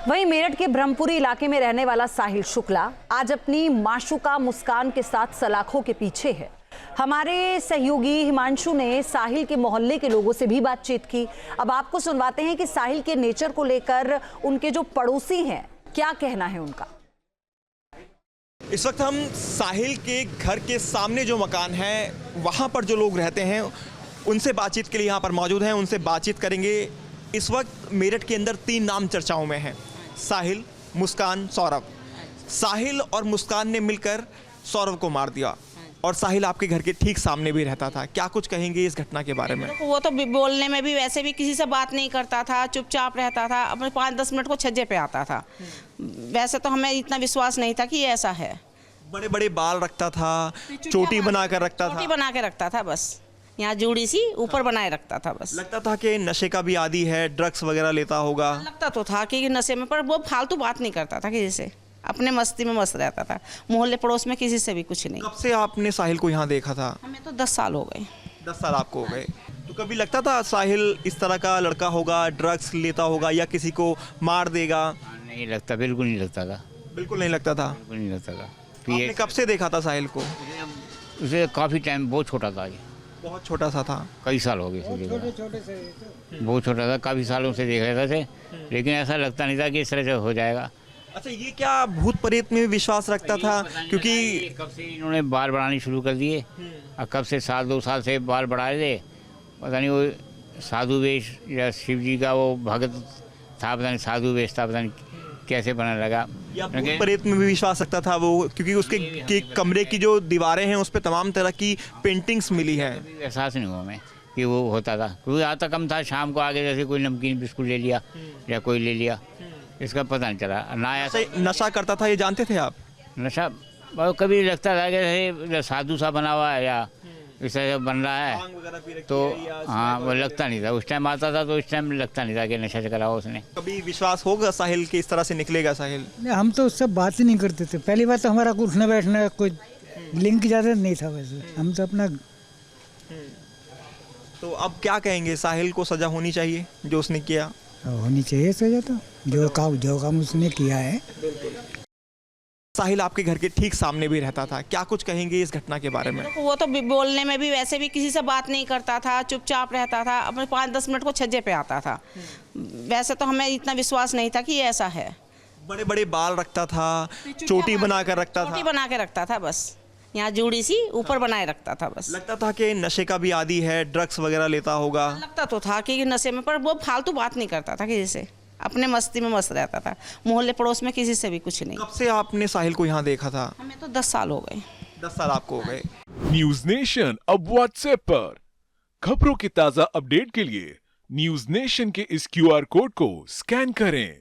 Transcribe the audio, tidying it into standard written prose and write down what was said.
वहीं मेरठ के ब्रह्मपुरी इलाके में रहने वाला साहिल शुक्ला आज अपनी माशूका मुस्कान के साथ सलाखों के पीछे है। हमारे सहयोगी हिमांशु ने साहिल के मोहल्ले के लोगों से भी बातचीत की। अब आपको सुनवाते हैं कि साहिल के नेचर को लेकर उनके जो पड़ोसी हैं क्या कहना है उनका। इस वक्त हम साहिल के घर के सामने जो मकान है वहाँ पर जो लोग रहते हैं उनसे बातचीत के लिए यहाँ पर मौजूद हैं, उनसे बातचीत करेंगे। इस वक्त मेरठ के अंदर 3 नाम चर्चाओं में हैं, साहिल, मुस्कान, सौरभ। साहिल और मुस्कान ने मिलकर सौरभ को मार दिया और साहिल आपके घर के ठीक सामने भी रहता था। क्या कुछ कहेंगे इस घटना के बारे में? वो तो बोलने में भी वैसे भी किसी से बात नहीं करता था, चुपचाप रहता था, अपने 5-10 मिनट को छज्जे पे आता था। वैसे तो हमें इतना विश्वास नहीं था कि ये ऐसा है। बड़े बड़े बाल रखता था, चोटी बना कर रखता था। चोटी बना के रखता था, बस यहाँ जूड़ी सी ऊपर बनाए रखता था। बस लगता था कि नशे का भी आदी है, ड्रग्स वगैरह लेता होगा। लगता तो था कि नशे में, पर वो फालतू बात नहीं करता था किसी से, अपने मस्ती में मस्त रहता था। मोहल्ले पड़ोस में किसी से भी कुछ नहीं। कब से आपने साहिल को यहाँ देखा था? हमें तो 10 साल हो गए। 10 साल आपको हो गए। तो कभी लगता था साहिल इस तरह का लड़का होगा, ड्रग्स लेता होगा या किसी को मार देगा? नहीं लगता, बिल्कुल नहीं लगता था। बिल्कुल नहीं लगता था। बिल्कुल नहीं लगता था। आपने कब से देखा था साहिल को? उसे काफ़ी टाइम, बहुत छोटा था ये, बहुत छोटा सा था। कई साल हो गए बहुत छोटा था, काफ़ी सालों से देख रहे थे, लेकिन ऐसा लगता नहीं था कि इस तरह से हो जाएगा। अच्छा, ये क्या भूत प्रेत में विश्वास रखता था? क्योंकि कब से इन्होंने बाल बढ़ाने शुरू कर दिए और कब से 1-2 साल से बाल बढ़ाए थे, पता नहीं वो साधु वेश या शिव जी का वो भगत था, पता नहीं साधु वेश था, पता नहीं कैसे बनने लगा। या भूत प्रेत में भी विश्वास रखता था वो, क्योंकि उसके कमरे की जो दीवारें हैं उस पर तमाम तरह की पेंटिंग्स मिली हैं। एहसास नहीं हुआ हमें कि वो होता था, क्योंकि आता कम था। शाम को आगे जैसे कोई नमकीन बिस्कुट ले लिया या कोई ले लिया, इसका पता नहीं चला ना। ऐसा नशा करता था, ये जानते थे आप? नशा कभी लगता था कि जैसे साधु सा बना हुआ है या इस तरह से बन रहा है, तो हाँ वो लगता नहीं था। उस टाइम आता था तो उस टाइम लगता नहीं था कि नशा करा हो उसने। कभी विश्वास होगा साहिल के इस तरह से निकलेगा साहिल? हम तो उससे बात ही नहीं करते थे। पहली बात तो हमारा उठना बैठना कोई लिंक ज़्यादा नहीं था, वैसे हम तो अपना। तो अब क्या कहेंगे, साहिल को सजा होनी चाहिए जो उसने किया? होनी चाहिए सजा, तो जो काम उसने किया है। साहिल आपके घर के ठीक सामने भी रहता था। क्या कुछ कहेंगे इस घटना के बारे में? वो तो बोलने में भी वैसे भी किसी से बात नहीं करता था, चुपचाप रहता था, अपने 5-10 मिनट को छज्जे पे आता था। वैसे तो हमें इतना विश्वास नहीं था कि ये ऐसा है। बड़े बड़े बाल रखता था, चोटी बना कर रखता था। चोटी बना के रखता था, बस यहाँ जूड़ी सी ऊपर बनाए रखता था। बस लगता था कि नशे का भी आदी है, ड्रग्स वगैरह लेता होगा। लगता तो था कि नशे में, पर वो फालतू बात नहीं करता था किसी से, अपने मस्ती में मस्त रहता था। मोहल्ले पड़ोस में किसी से भी कुछ नहीं। कब से आपने साहिल को यहाँ देखा था? हमें तो 10 साल हो गए। 10 साल आपको हो गए। न्यूज नेशन अब व्हाट्सएप पर खबरों की ताजा अपडेट के लिए न्यूज नेशन के इस QR कोड को स्कैन करें।